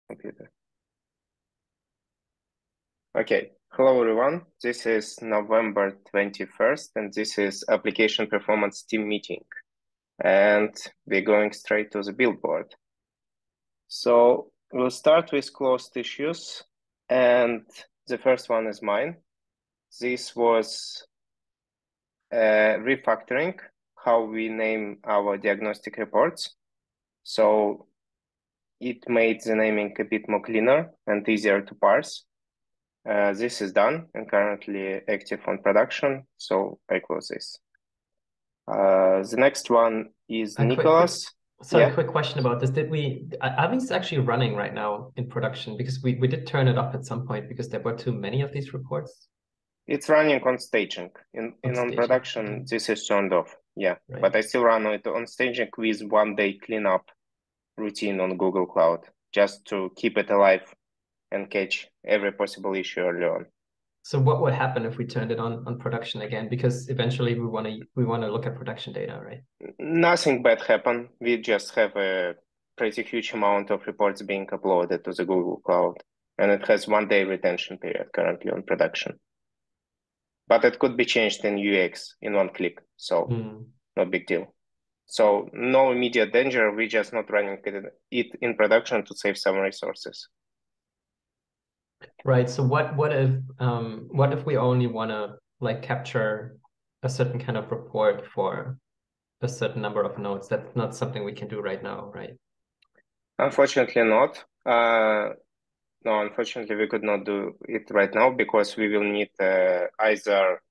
computer. Okay, hello everyone. This is November 21st, and this is application performance team meeting. And we're going straight to the billboard. So we'll start with closed issues, and the first one is mine. This was refactoring how we name our diagnostic reports. So it made the naming a bit more cleaner and easier to parse. This is done and currently active on production, so I close this. The next one is Nicholas. Quick question about this. Are these actually running right now in production? Because we did turn it off at some point because there were too many of these reports. It's running on staging. On production, okay. This is turned off. Yeah, right. But I still run it on staging with 1-day cleanup routine on Google Cloud, just to keep it alive and catch every possible issue early on. So what would happen if we turned it on production again? Because eventually we want to look at production data, right? Nothing bad happened. We just have a pretty huge amount of reports being uploaded to the Google Cloud, and it has 1-day retention period currently on production. But it could be changed in UX in one click, so no big deal. So no immediate danger. We're just not running it in production to save some resources. Right. So what if we only want to like capture a certain kind of report for a certain number of nodes? That's not something we can do right now, right? Unfortunately not. No, unfortunately we could not do it right now because we will need either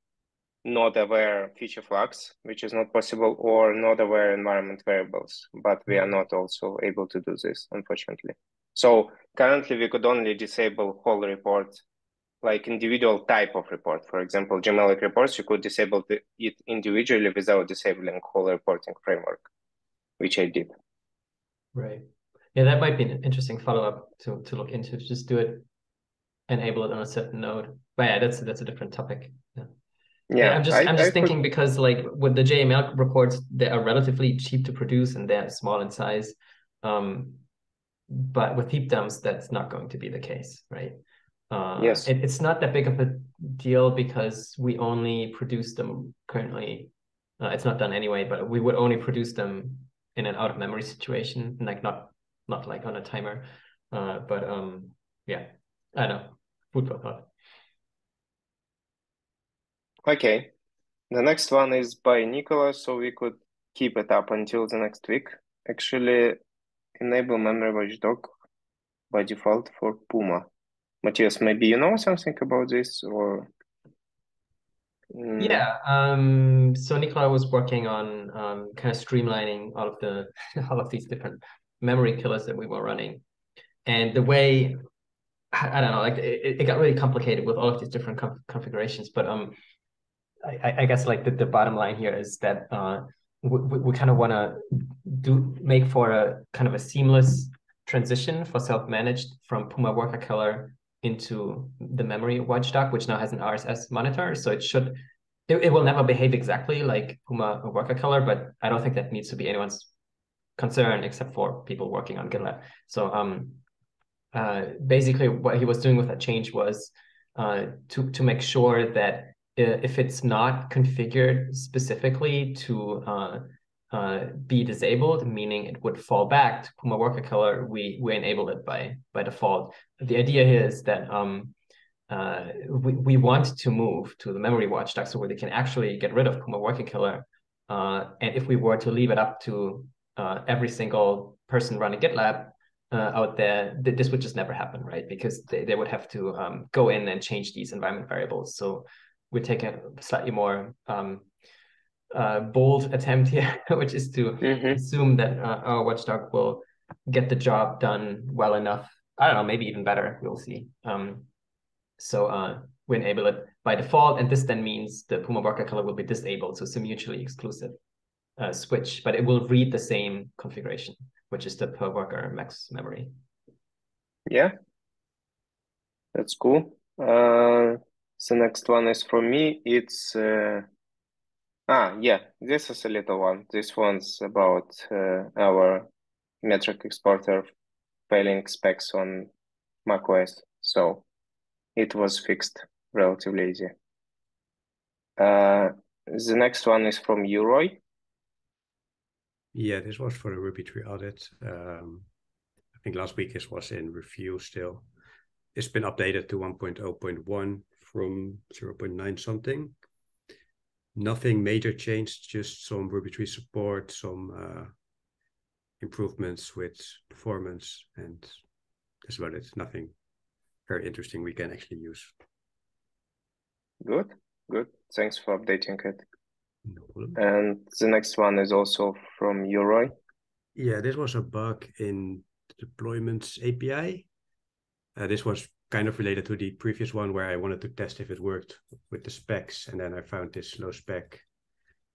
node-aware feature flags, which is not possible, or node-aware environment variables, but we are not also able to do this, unfortunately. So currently we could only disable whole reports, like individual type of report. For example, Gmail reports, you could disable it individually without disabling whole reporting framework, which I did. Right. Yeah, that might be an interesting follow-up to look into. Just do it, enable it on a certain node. But yeah, that's a different topic. Yeah. I'm just thinking because like with the JML reports, they are relatively cheap to produce and they're small in size. But with heap dumps, that's not going to be the case, right? Yes. It's not that big of a deal because we only produce them currently. It's not done anyway, but we would only produce them in an out of memory situation, like not like on a timer. Yeah, I know. Food for thought. Okay. The next one is by Nicholas, so we could keep it up until the next week. Actually, enable memory watchdog by default for Puma. Matthias, maybe you know something about this, or? Yeah. So Nicola was working on kind of streamlining all of all of these different memory killers that we were running, and the way I don't know, like it got really complicated with all of these different configurations. But I guess like the bottom line here is that we kind of want to make for a kind of a seamless transition for self-managed from Puma Worker Killer into the memory watchdog, which now has an RSS monitor. So it will never behave exactly like Puma Worker Killer, but I don't think that needs to be anyone's concern except for people working on GitLab. So basically what he was doing with that change was to make sure that if it's not configured specifically to be disabled, meaning it would fall back to Puma Worker Killer, we enable it by default. The idea here is that we want to move to the memory watchdog so where they can actually get rid of Puma Worker Killer. And if we were to leave it up to every single person running GitLab out there, this would just never happen, right? Because they would have to go in and change these environment variables. So we take a slightly more bold attempt here, which is to assume that our watchdog will get the job done well enough. I don't know, maybe even better. We'll see. So we enable it by default, and this then means the Puma Worker Killer will be disabled. So it's a mutually exclusive switch, but it will read the same configuration, which is the per worker max memory. Yeah, that's cool. The next one is for me. It's yeah, this is a little one. This one's about our metric exporter failing specs on macOS. So it was fixed relatively easy. The next one is from Uroy. Yeah, this was for the Ruby tree audit. I think last week this was in review still. It's been updated to 1.0.1 from 0.9 something. Nothing major changed, just some Ruby tree support, some improvements with performance, and that's about it. Nothing very interesting we can actually use. Good. Thanks for updating it. No problem. And the next one is also from Uroy. Yeah, this was a bug in the deployments API. This was kind of related to the previous one where I wanted to test if it worked with the specs, and then I found this low spec.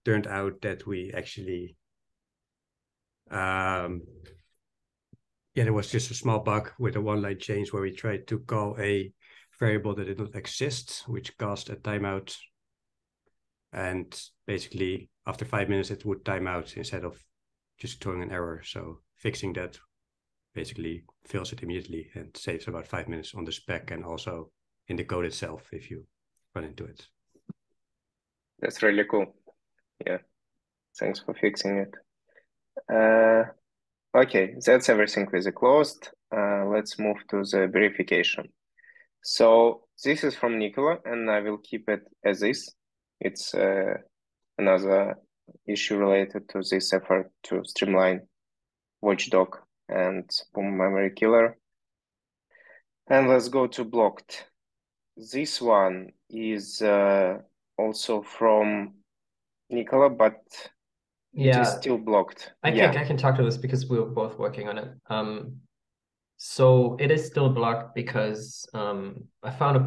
Turned out that we actually, there was just a small bug with a one-line change where we tried to call a variable that did not exist, which caused a timeout. And basically, after 5 minutes, it would time out instead of just throwing an error. So fixing that basically fills it immediately and saves about 5 minutes on the spec and also in the code itself if you run into it. That's really cool. Yeah, thanks for fixing it. Okay, that's everything with the closed. Let's move to the verification. So this is from Nicola, and I will keep it as is. It's another issue related to this effort to streamline Watchdog and Boom Memory Killer. And let's go to blocked. This one is also from Nicola, but it is still blocked. I can talk to this because we were both working on it. So it is still blocked because I found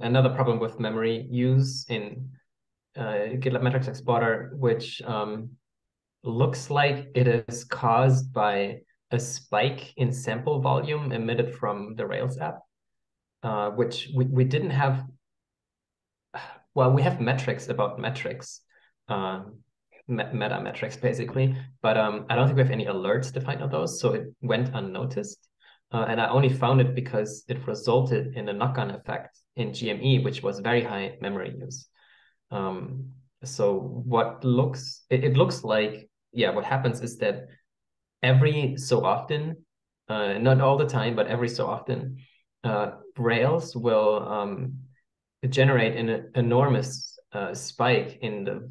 another problem with memory use in GitLab Metrics Exporter, which looks like it is caused by a spike in sample volume emitted from the Rails app, which we didn't have. Well, we have metrics about metrics, meta metrics basically, but I don't think we have any alerts defined on those, so it went unnoticed. And I only found it because it resulted in a knock-on effect in GME, which was very high memory use. So it looks like, yeah, what happens is that every so often, not all the time, but every so often, Rails will generate an enormous spike in the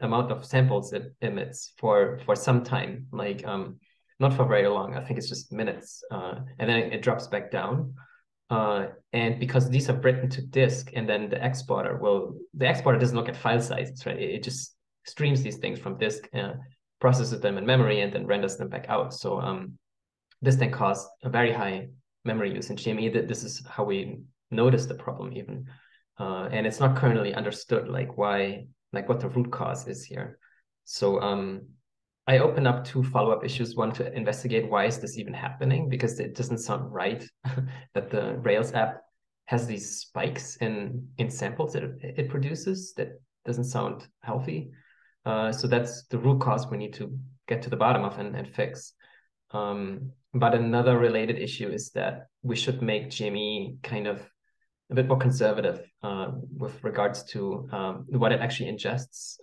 amount of samples it emits for some time, like not for very long. I think it's just minutes, and then it drops back down. And because these are written to disk, and then the exporter doesn't look at file sizes, right? It just streams these things from disk, processes them in memory, and then renders them back out. So this then caused a very high memory use in GME. This is how we noticed the problem even. And it's not currently understood what the root cause is here. So I opened up 2 follow-up issues, one to investigate why is this even happening, because it doesn't sound right that the Rails app has these spikes in samples that it produces. That doesn't sound healthy. So that's the root cause we need to get to the bottom of and fix. But another related issue is that we should make GME kind of a bit more conservative with regards to what it actually ingests.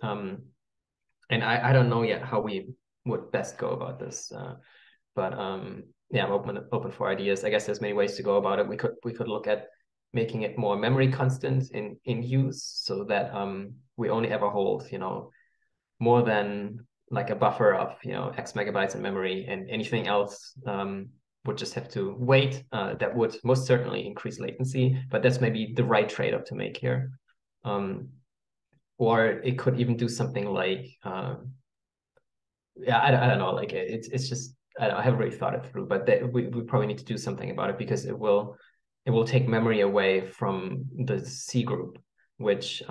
And I don't know yet how we would best go about this. But yeah, I'm open for ideas. I guess there's many ways to go about it. We could look at making it more memory constant in use, so that we only ever hold, more than like a buffer of, X megabytes in memory, and anything else would just have to wait. That would most certainly increase latency, but that's maybe the right trade-off to make here. Or it could even do something like, I don't know, like it's just, I haven't really thought it through, but we probably need to do something about it, because it will take memory away from the C group, which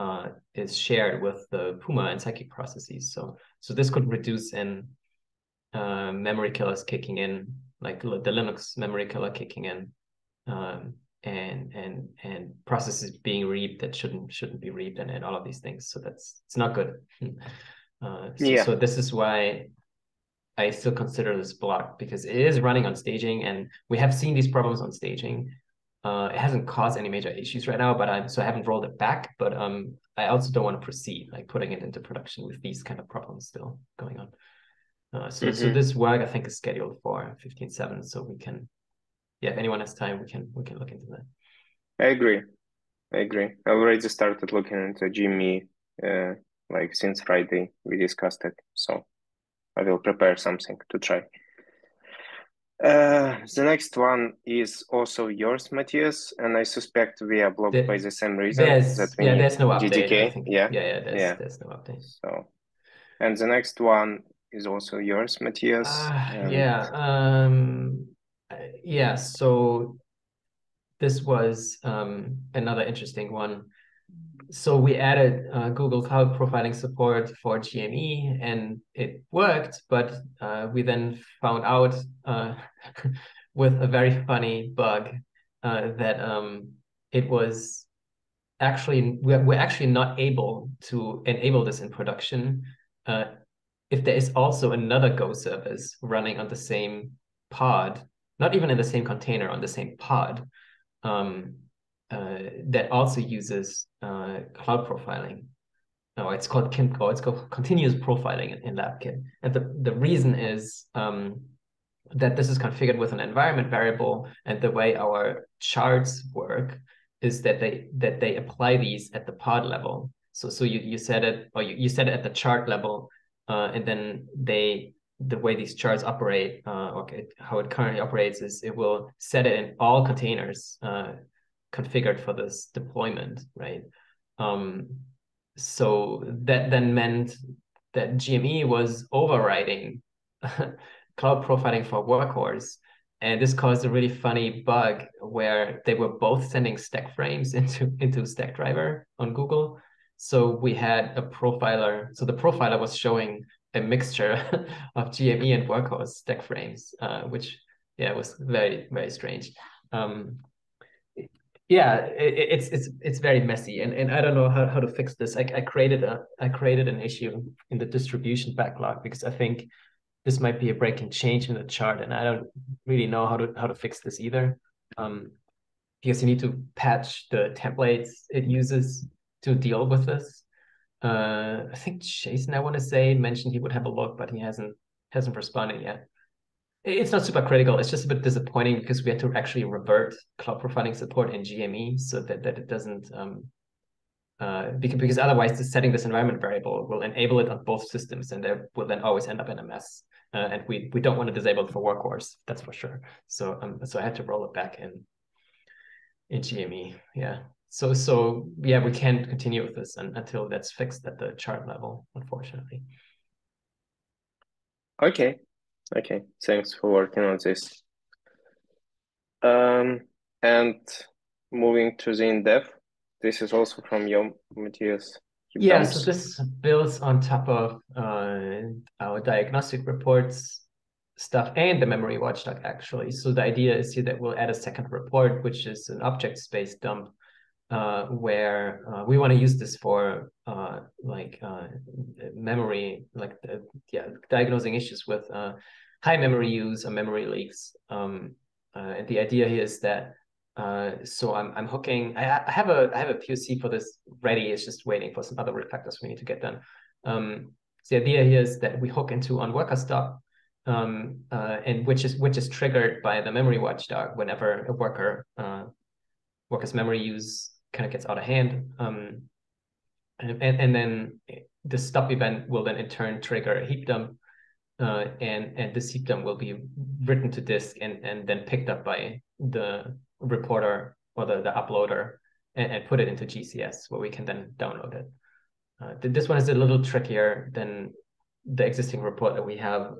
is shared with the Puma and Scikit processes. So this could reduce in memory killers kicking in, like the Linux memory killer kicking in, and processes being reaped that shouldn't be reaped, and all of these things. So it's not good. So this is why I still consider this blocked because it is running on staging, and we have seen these problems on staging. It hasn't caused any major issues right now, but I haven't rolled it back. But I also don't want to proceed like putting it into production with these kind of problems still going on. So this work I think is scheduled for 15/7, so we can, yeah, if anyone has time, we can look into that. I agree. I already started looking into GME like since Friday we discussed it, so I will prepare something to try. The next one is also yours, Matthias, and I suspect we are blocked by the same reason that we need there's no update. GDK. I think. Yeah, There's no update. So, and the next one is also yours, Matthias. So this was another interesting one. So we added Google Cloud profiling support for GME, and it worked, but we then found out with a very funny bug that it was actually, we're actually not able to enable this in production if there is also another Go service running on the same pod, not even in the same container, on the same pod, that also uses cloud profiling. No, it's called continuous profiling in LabKit. And the reason is that this is configured with an environment variable, and the way our charts work is that they apply these at the pod level. So you set it, or you set it at the chart level, and then the way these charts operate, how it currently operates is it will set it in all containers configured for this deployment, right? So that then meant that GME was overriding cloud profiling for Workhorse. And this caused a really funny bug where they were both sending stack frames into Stackdriver on Google. So we had a profiler. So the profiler was showing a mixture of GME and Workhorse stack frames, which was very, very strange. It's very messy, and I don't know how to fix this. I created an issue in the distribution backlog because I think this might be a breaking change in the chart, and I don't really know how to fix this either. Because you need to patch the templates it uses to deal with this. I think Jason, I want to say, mentioned he would have a look, but he hasn't responded yet. It's not super critical. It's just a bit disappointing because we had to actually revert cloud profiling support in GME so that it doesn't, because otherwise setting this environment variable will enable it on both systems, and there will then always end up in a mess. And we don't want to disable it for Workhorse, that's for sure. So I had to roll it back in GME. Yeah. So we can't continue with this until that's fixed at the chart level, unfortunately. Okay, thanks for working on this. And moving to the in-depth, this is also from you, Matthias. So this builds on top of our diagnostic reports stuff and the memory watchdog, actually. So the idea is here that we'll add a second report, which is an object space dump, where we want to use this for memory, diagnosing issues with high memory use or memory leaks. And the idea here is that so I'm hooking. I have a POC for this ready. It's just waiting for some other refactors we need to get done. So the idea here is that we hook into on worker stop, and which is triggered by the memory watchdog whenever a worker's memory use kind of gets out of hand. And then the stop event will then in turn trigger a heap dump, and this heap dump will be written to disk and then picked up by the reporter or the uploader and put it into GCS where we can then download it. This one is a little trickier than the existing report that we have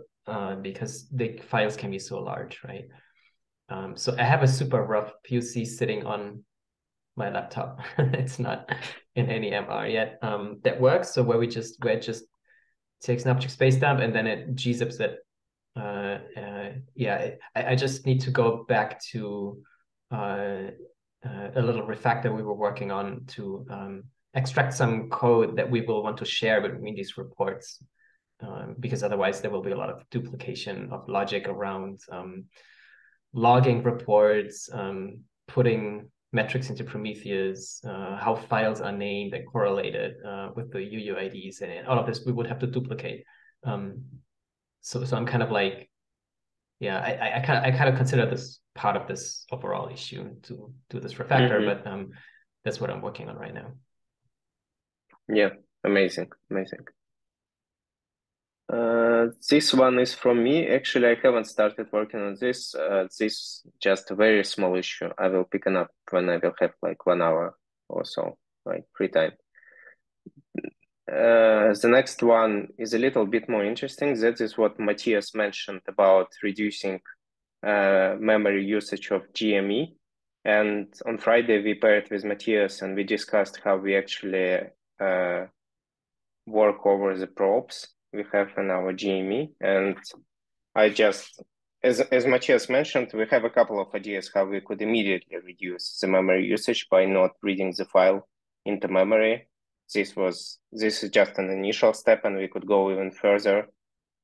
because the files can be so large, right? So I have a super rough POC sitting on my laptop. It's not in any MR yet. That works. So where it just takes an object space dump and then it gzips it. I just need to go back to a little refactor we were working on to extract some code that we will want to share between these reports. because otherwise there will be a lot of duplication of logic around logging reports, putting metrics into Prometheus, how files are named and correlated with the UUIDs, and all of this we would have to duplicate. So I'm kind of like, yeah, I kind of consider this part of this overall issue to do this refactor, but that's what I'm working on right now. Yeah, amazing. This one is from me. Actually, I haven't started working on this. This just a very small issue. I will pick it up when I will have like 1 hour or so, like free time. The next one is a little bit more interesting. That is what Matthias mentioned about reducing memory usage of GME. And on Friday, we paired with Matthias and we discussed how we actually work over the probes we have in our GME. And I just, as Matthias mentioned, we have a couple of ideas how we could immediately reduce the memory usage by not reading the file into memory. This is just an initial step, and we could go even further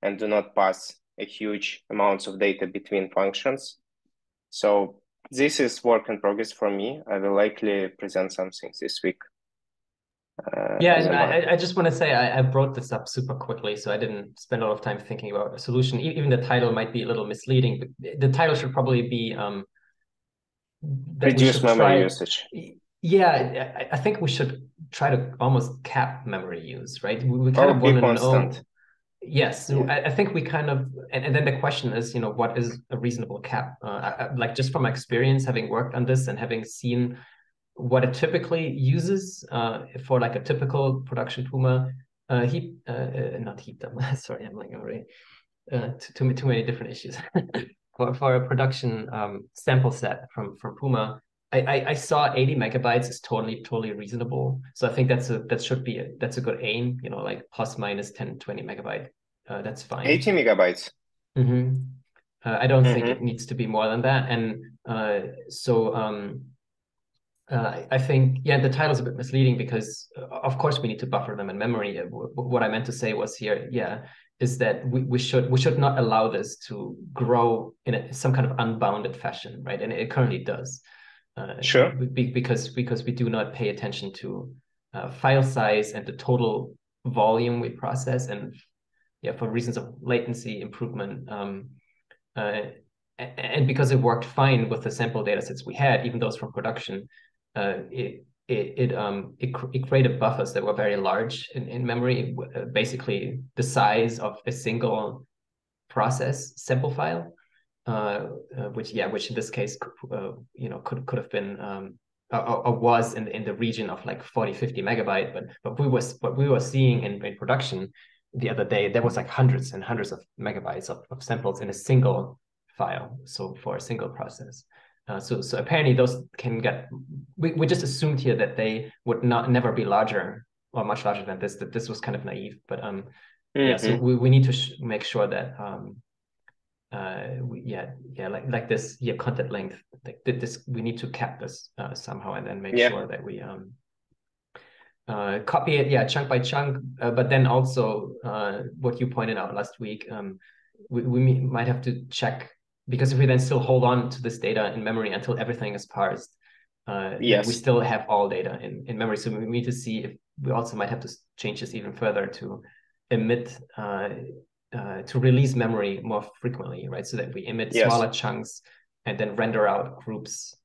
and do not pass a huge amounts of data between functions. So this is work in progress for me. I will likely present something this week. Yeah, and I just want to say I brought this up super quickly, so I didn't spend a lot of time thinking about a solution. Even the title might be a little misleading, but the title should probably be reduce memory usage. Yeah, I think we should try to almost cap memory use, right? We kind of want to know. Yes, so yeah. I think we kind of, and then the question is, what is a reasonable cap? Like just from experience, having worked on this and having seen what it typically uses for like a typical production Puma heap, not heap them. Sorry, I'm like already too many different issues. for a production sample set from Puma, I saw 80 megabytes is totally reasonable. So I think that's a good aim. Like plus minus 10, 20 megabyte. That's fine. 80 megabytes. I don't think it needs to be more than that. And I think, yeah, the title is a bit misleading because, of course, we need to buffer them in memory. What I meant to say was here, is that we should not allow this to grow in some kind of unbounded fashion, right? And it currently does. Sure. Because we do not pay attention to file size and the total volume we process, and for reasons of latency improvement. And because it worked fine with the sample data sets we had, even those from production, it created buffers that were very large in memory, basically the size of a single process sample file, which in this case could have been or was in the region of like 40-50 megabyte, but what we were seeing in production the other day, there was like hundreds and hundreds of megabytes of samples in a single file, so for a single process. So apparently those can get, we just assumed here that they would never be larger or much larger than this, that this was kind of naive, but so we need to make sure that like this content length, like this, we need to cap this somehow, and then make sure that we copy it chunk by chunk, but then also what you pointed out last week, we might have to check, because if we then still hold on to this data in memory until everything is parsed, then we still have all data in memory. So we need to see if we also might have to change this even further to emit, to release memory more frequently, right? So that we emit smaller chunks and then render out groups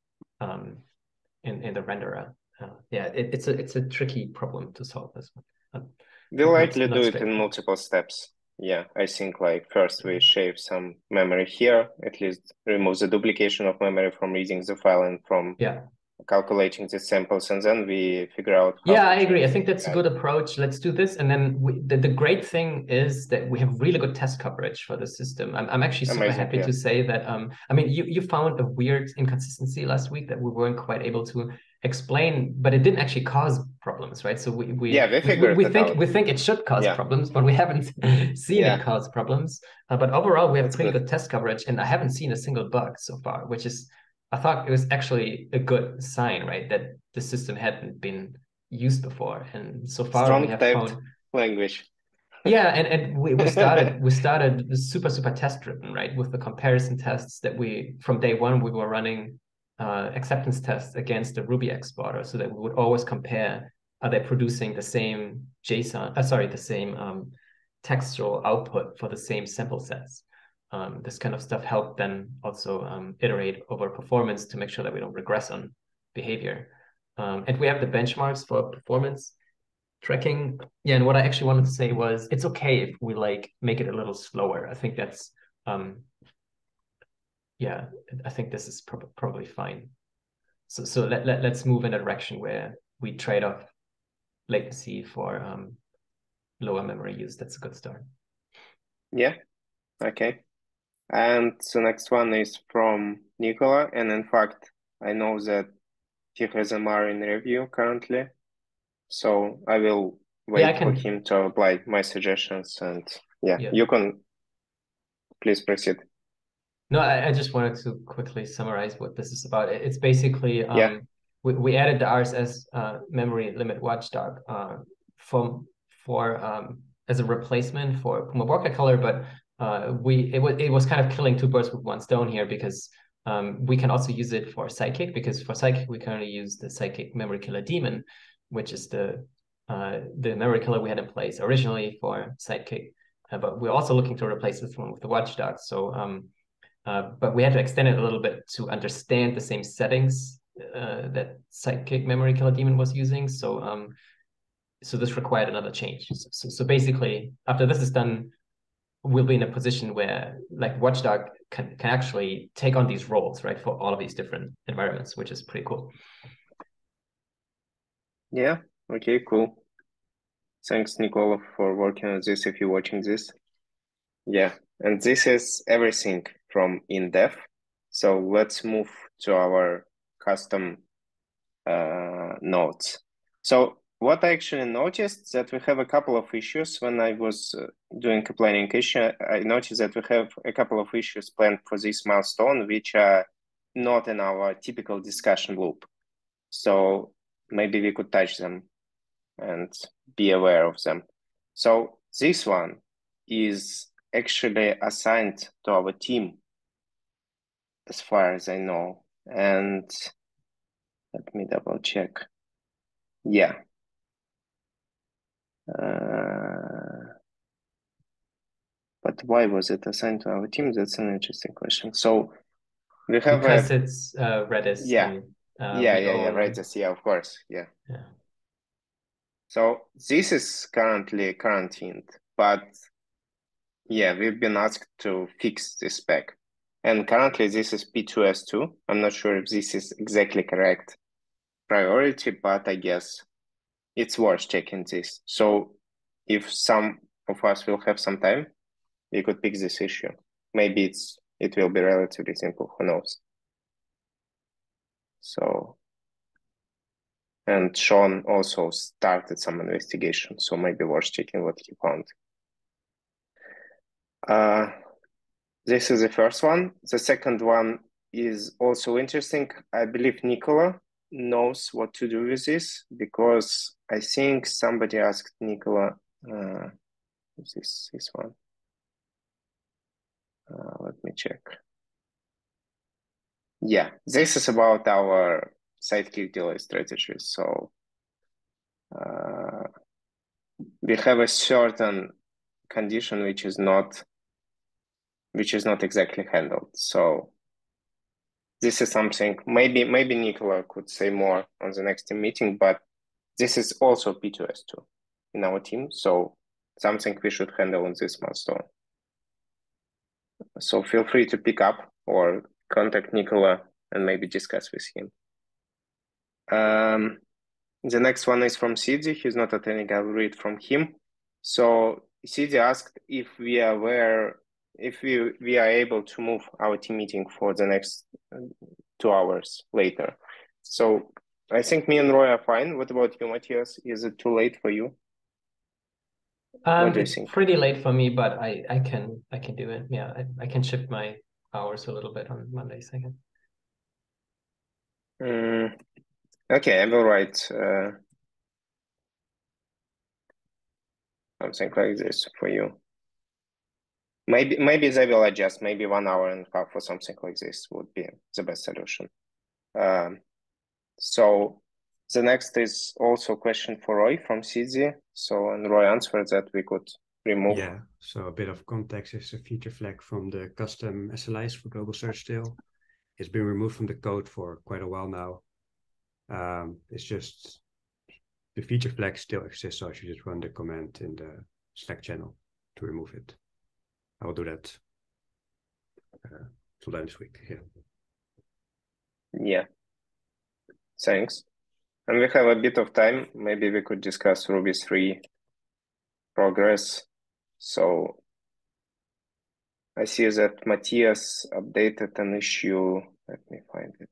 in the renderer. It's a tricky problem to solve, this one. We'll likely do it in multiple steps. Yeah, I think like first we shave some memory here, at least remove the duplication of memory from reading the file and from calculating the samples, and then we figure out how I agree. I think that's a good approach. Let's do this. And then the great thing is that we have really good test coverage for the system. I'm actually super happy to say that, I mean, you found a weird inconsistency last week that we weren't quite able to explain, but it didn't actually cause problems, right? So we think it should cause problems, but we haven't seen it cause problems. But overall, we have pretty good test coverage, and I haven't seen a single bug so far, which is, I thought it was actually a good sign, right? That the system hadn't been used before, and so far we have found language. Yeah, and we started super test driven, right? With the comparison tests that from day one we were running acceptance tests against the Ruby exporter, so that we would always compare, are they producing the same JSON, the same textual output for the same sample sets. This kind of stuff helped then also iterate over performance to make sure that we don't regress on behavior. And we have the benchmarks for performance tracking. Yeah, and what I actually wanted to say was it's okay if we like make it a little slower. I think that's yeah, I think this is probably fine. So let's move in a direction where we trade off latency for lower memory use. That's a good start. Yeah, okay. And the next one is from Nicola, and in fact, I know that he has MR in review currently, so I will wait for him to apply my suggestions, and yeah, you can please proceed. No, I just wanted to quickly summarize what this is about. It's basically yeah. we added the RSS memory limit watchdog as a replacement for Puma Borka color, but it was kind of killing two birds with one stone here, because we can also use it for Sidekick, because for Sidekick we currently use the Sidekick memory killer daemon, which is the memory killer we had in place originally for Sidekick, but we're also looking to replace this one with the watchdog. So but we had to extend it a little bit to understand the same settings that Sidekick memory killer daemon was using. So so this required another change. So basically, after this is done, we'll be in a position where like Watchdog can actually take on these roles, right, for all of these different environments, which is pretty cool. Yeah, okay, cool. Thanks, Nicola, for working on this, if you're watching this. Yeah, and this is everything from in-depth. So let's move to our custom nodes. So what I actually noticed that we have a couple of issues when I was doing a planning issue. I noticed that we have a couple of issues planned for this milestone, which are not in our typical discussion loop. So maybe we could touch them and be aware of them. So this one is actually assigned to our team, as far as I know. And let me double check. Yeah. But why was it assigned to our team? That's an interesting question. So we have because it's Redis. Yeah. And, yeah, Redis. Yeah, of course. Yeah. So this is currently quarantined, but yeah, we've been asked to fix this spec. And currently this is P2S2. I'm not sure if this is exactly correct priority, but I guess it's worth checking this. So if some of us will have some time, we could fix this issue. Maybe it will be relatively simple, who knows? So, and Sean also started some investigation, so maybe worth checking what he found. This is the first one. The second one is also interesting. I believe Nicola knows what to do with this, because I think somebody asked Nicola, this one. Let me check. Yeah, this is about our Sidekick delay strategy. So we have a certain condition which is not exactly handled. So this is something maybe Nicola could say more on the next team meeting, but this is also P2S2 in our team. So something we should handle on this milestone. So feel free to pick up or contact Nicola and maybe discuss with him. The next one is from Sidi. He's not attending. I'll read from him. So Sidi asked if we are aware, if we are able to move our team meeting for the next 2 hours later. So I think me and Roy are fine. What about you, Matthias? Is it too late for you? What do you think? It's pretty late for me, but I can do it. Yeah, I can shift my hours a little bit on Mondays, I guess. Okay, I will write. something like this for you. Maybe they will adjust. Maybe 1 hour and a half or something like this would be the best solution. So the next is also a question for Roy from CZ. So, and Roy answered that we could remove. Yeah, so a bit of context is a feature flag from the custom SLIs for global search still. It's been removed from the code for quite a while now. It's just the feature flag still exists, so I should just run the command in the Slack channel to remove it. I will do that sometime this week. Yeah. Thanks. And we have a bit of time. Maybe we could discuss Ruby 3 progress. So I see that Matthias updated an issue. Let me find it.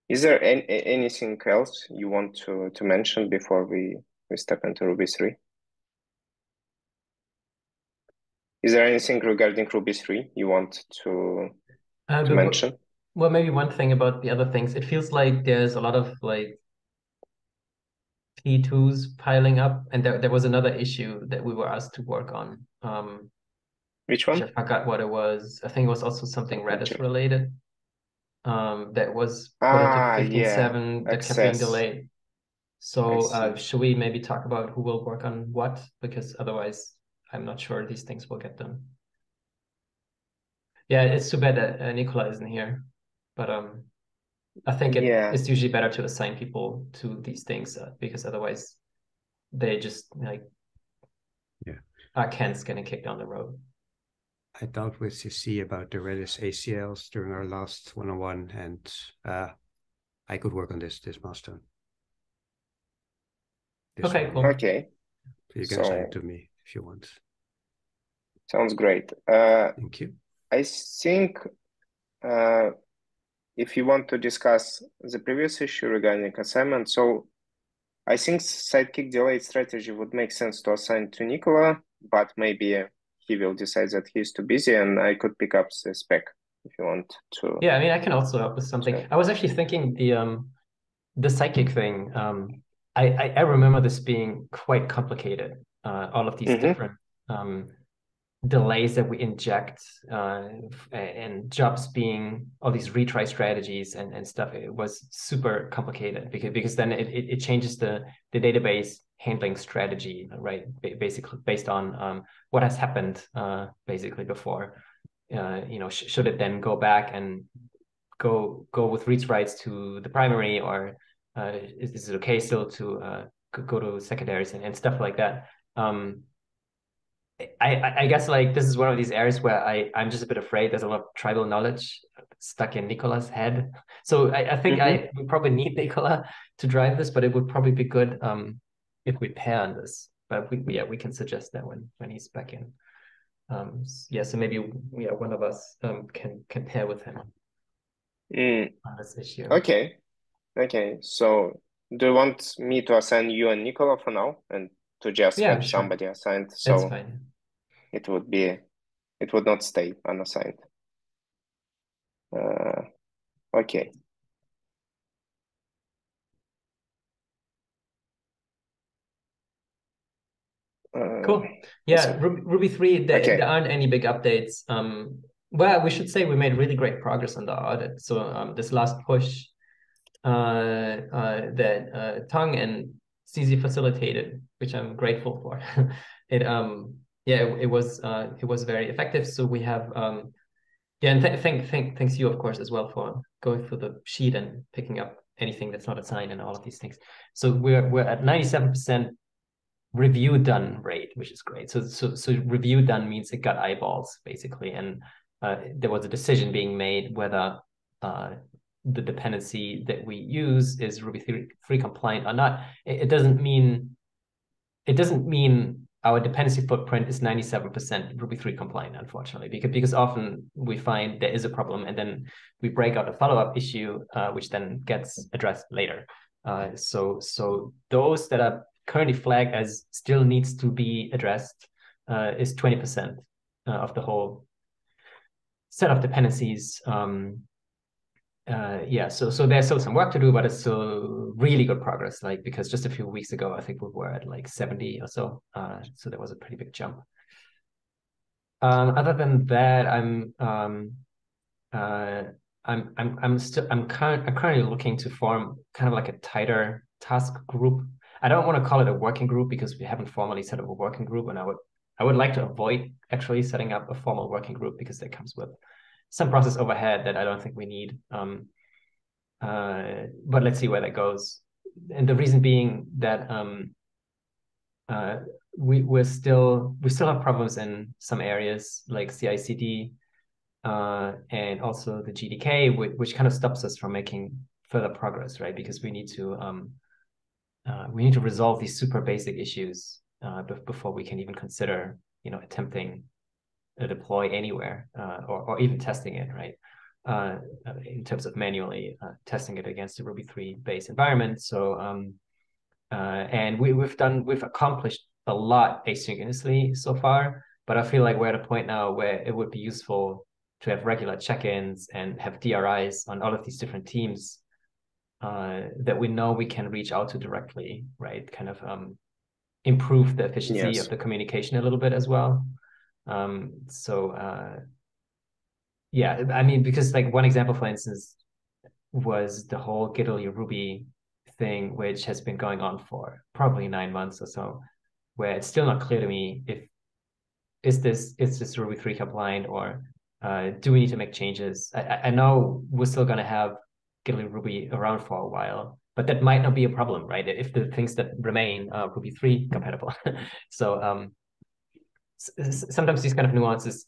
Is there anything else you want to mention before we step into Ruby 3? Is there anything regarding Ruby 3 you want to mention? Well, maybe one thing about the other things, it feels like there's a lot of like P2s piling up, and there was another issue that we were asked to work on. Which one? I forgot what it was. I think it was also something Redis related. That was put into 15.7 that kept being delayed. So should we maybe talk about who will work on what? Because otherwise, I'm not sure these things will get done. Yeah, it's too bad that Nicola isn't here, but I think it's usually better to assign people to these things because otherwise they just like Kent's gonna kick down the road. I talked with CC about the Redis ACLs during our last one-on-one, and I could work on this milestone. Okay, cool. Okay. So you can assign it to me if you want. Sounds great. Thank you. I think if you want to discuss the previous issue regarding assignment, so I think sidekick delayed strategy would make sense to assign to Nicola, but maybe he will decide that he's too busy and I could pick up the spec if you want to. Yeah, I mean, I can also help with something. I was actually thinking the sidekick thing. I remember this being quite complicated. All of these different delays that we inject and jobs being all these retry strategies and stuff. It was super complicated because then it changes the database handling strategy, right? Basically based on what has happened basically before. Should it then go back and go with reads writes to the primary, or is it okay still to go to secondaries and stuff like that? I guess like this is one of these areas where I'm just a bit afraid there's a lot of tribal knowledge stuck in Nicola's head. So I think we probably need Nicola to drive this, but it would probably be good if we pair on this. But we can suggest that when he's back in. So maybe one of us can pair with him on this issue. Okay. So do you want me to assign you and Nicola for now and to just have somebody assigned? So that's fine. It would not stay unassigned. Okay. Cool. Yeah, Ruby 3, there aren't any big updates. Well, we should say we made really great progress on the audit. So this last push that Tong and CZ facilitated, which I'm grateful for, it was very effective. So we have and thanks you of course as well for going through the sheet and picking up anything that's not assigned and all of these things. So we're at 97% review done rate, which is great. So review done means it got eyeballs basically, and there was a decision being made whether the dependency that we use is Ruby 3 compliant or not. It doesn't mean our dependency footprint is 97% Ruby 3 compliant, unfortunately, because often we find there is a problem and then we break out a follow-up issue, which then gets addressed later. So those that are currently flagged as still needs to be addressed is 20% of the whole set of dependencies. yeah, so there's still some work to do, but it's still really good progress. Like, because just a few weeks ago, I think we were at like 70 or so. So there was a pretty big jump. Other than that, I'm currently looking to form kind of like a tighter task group. I don't want to call it a working group because we haven't formally set up a working group, and I would like to avoid actually setting up a formal working group because that comes with some process overhead that I don't think we need. But let's see where that goes. And the reason being that we still have problems in some areas like CI/CD and also the GDK, which kind of stops us from making further progress, right? Because we need to resolve these super basic issues before we can even consider, attempting a deploy anywhere or even testing it, right? In terms of manually testing it against the Ruby 3 base environment. So, and we've accomplished a lot asynchronously so far, but I feel like we're at a point now where it would be useful to have regular check-ins and have DRIs on all of these different teams that we know we can reach out to directly, right? Kind of improve the efficiency of the communication a little bit as well. Yeah, I mean, because like one example, for instance, was the whole GitLab Ruby thing, which has been going on for probably 9 months or so, where it's still not clear to me if is this Ruby 3 compliant, or do we need to make changes? I know we're still going to have GitLab Ruby around for a while, but that might not be a problem, right? If the things that remain are Ruby 3 compatible. So sometimes these kind of nuances,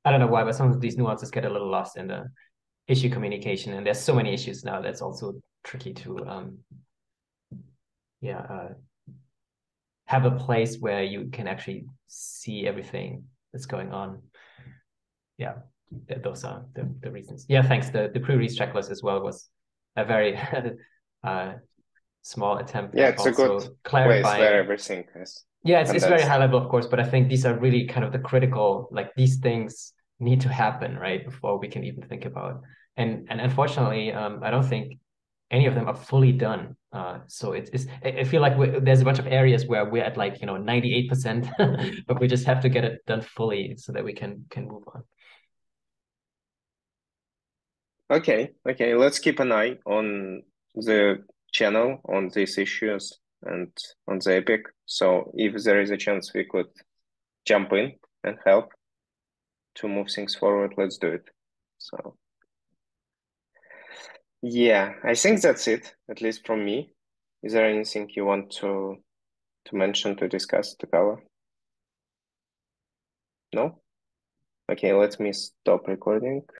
I don't know why, but some of these nuances get a little lost in the issue communication, and there's so many issues now that's also tricky to have a place where you can actually see everything that's going on. Yeah, those are the reasons. Yeah, thanks. The pre-release checklist as well was a very small attempt at it's a good clarifying place where everything is. Yeah, it's very high level, of course, but I think these are really kind of the critical, like these things need to happen, right, before we can even think about. And unfortunately, I don't think any of them are fully done. So I feel like there's a bunch of areas where we're at like 98%, but we just have to get it done fully so that we can move on. Okay, let's keep an eye on the channel on these issues and on the epic. So if there is a chance we could jump in and help to move things forward, let's do it. So yeah, I think that's it, at least from me. Is there anything you want to mention, to discuss, to cover? No? Okay, let me stop recording.